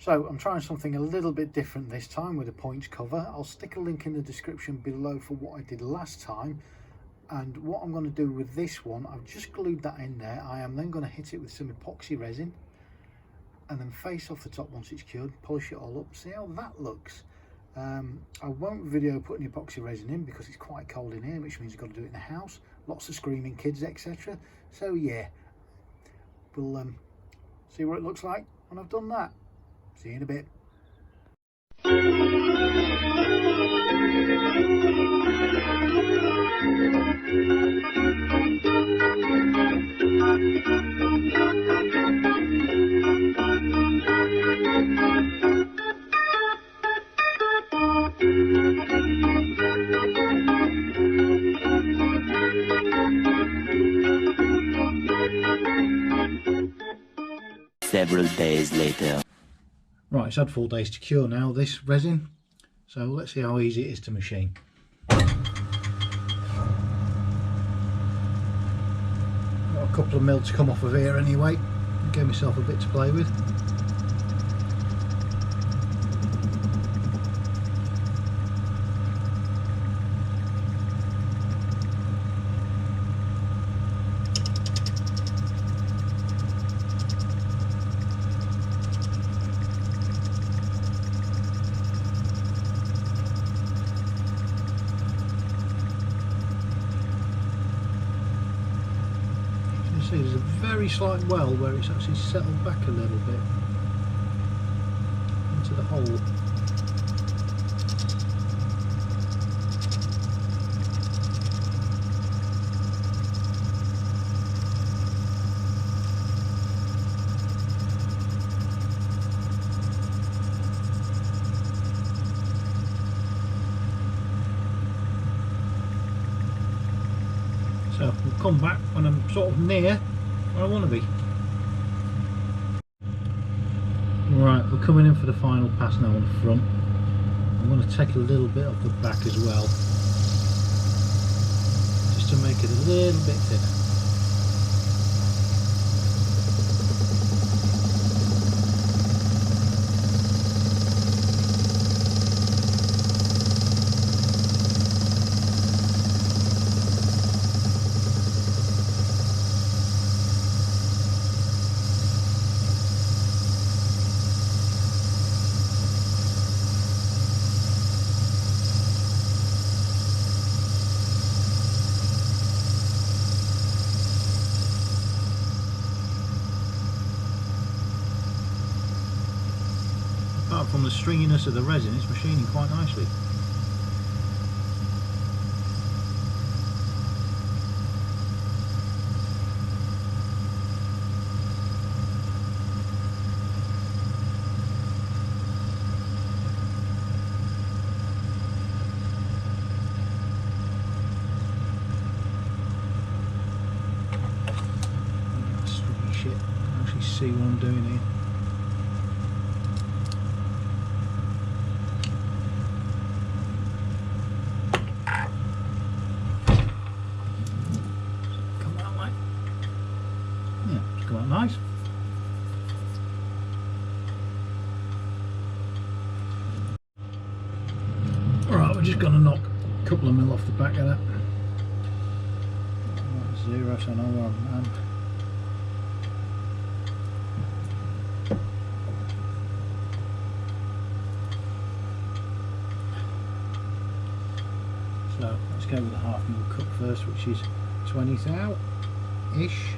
So I'm trying something a little bit different this time with a points cover. I'll stick a link in the description below for what I did last time. And what I'm going to do with this one, I've just glued that in there. I am then going to hit it with some epoxy resin and then face off the top once it's cured, polish it all up, see how that looks. I won't video putting epoxy resin in because it's quite cold in here, which means you've got to do it in the house, lots of screaming kids, etc. So yeah, we'll see what it looks like when I've done that. See you in a bit. Several days later. Right, it's had 4 days to cure now, this resin, so let's see how easy it is to machine. Got a couple of mil to come off of here anyway, gave myself a bit to play with. There's a very slight well where it's actually settled back a little bit into the hole. So we'll come back when I'm sort of near where I want to be. Right, we're coming in for the final pass now on the front. I'm going to take a little bit off the back as well, just to make it a little bit thinner. Apart from the stringiness of the resin, it's machining quite nicely. Stringy shit, I can actually see what I'm doing here. Nice. Alright, we're just going to knock a couple of mil off the back of that. That's 0, so I know where I am. So let's go with the half mil cut first, which is 20 thou-ish.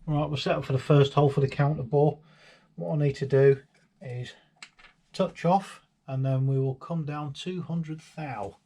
Right, we're set up for the first hole for the counter bore. What I need to do is touch off, and then we will come down 200 thou.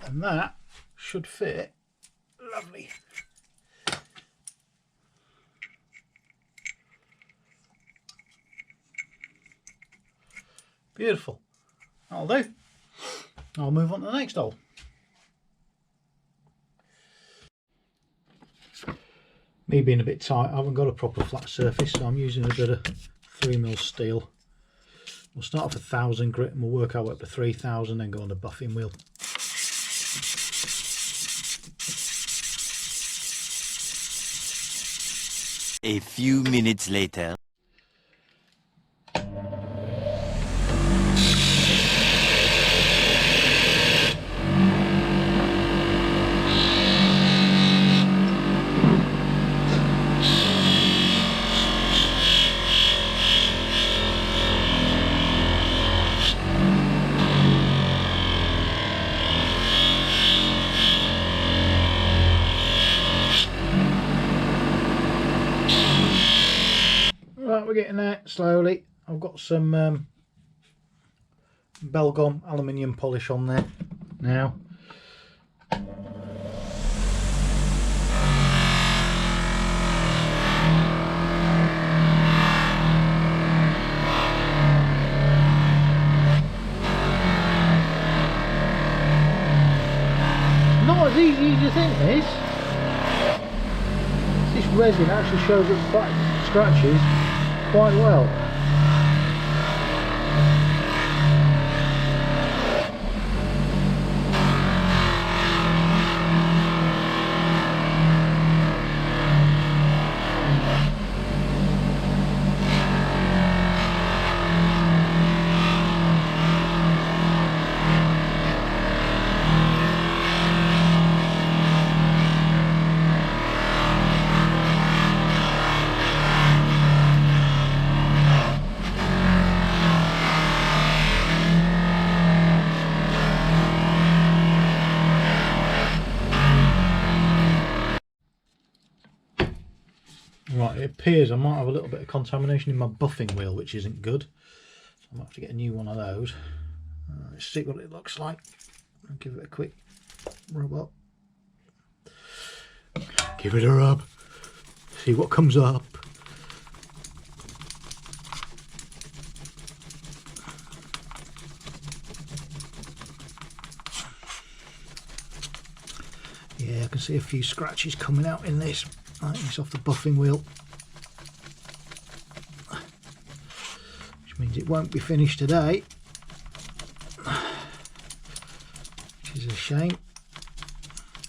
And that should fit lovely. Beautiful. That'll do. I'll move on to the next hole. Me being a bit tight, I haven't got a proper flat surface, so I'm using a bit of 3mm steel. We'll start off 1,000 grit and we'll work our way up to 3,000, then go on the buffing wheel. A few minutes later. Right, we're getting there slowly. I've got some Belgom aluminium polish on there now. Not as easy as you think this. This resin actually shows up back scratches quite well. Right, it appears I might have a little bit of contamination in my buffing wheel, which isn't good. So I might have to get a new one of those. Let's see what it looks like. I'll give it a quick rub up. Give it a rub. See what comes up. Yeah, I can see a few scratches coming out in this. I think it's off the buffing wheel, which means it won't be finished today, which is a shame.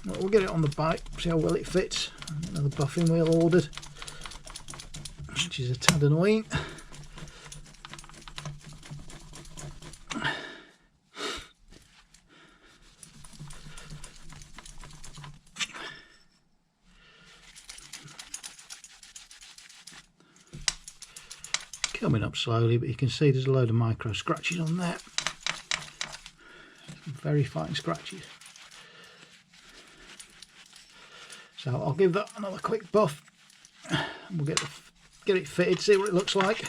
Well, we'll get it on the bike, see how well it fits. Another buffing wheel ordered, which is a tad annoying. Coming up slowly, but you can see there's a load of micro scratches on there. Some very fine scratches. So I'll give that another quick buff and we'll get it fitted, see what it looks like.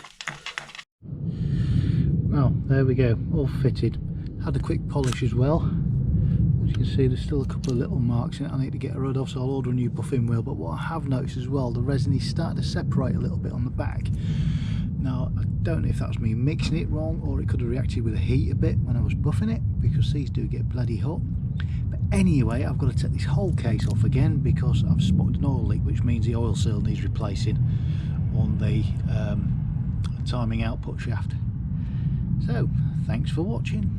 Well, there we go, all fitted. Had a quick polish as well. As you can see, there's still a couple of little marks in it I need to get rid of, so I'll order a new buffing wheel. But what I have noticed as well, the resin is starting to separate a little bit on the back. Now, I don't know if that was me mixing it wrong, or it could have reacted with the heat a bit when I was buffing it, because these do get bloody hot. But anyway, I've got to take this whole case off again because I've spotted an oil leak, which means the oil seal needs replacing on the timing output shaft. So, thanks for watching.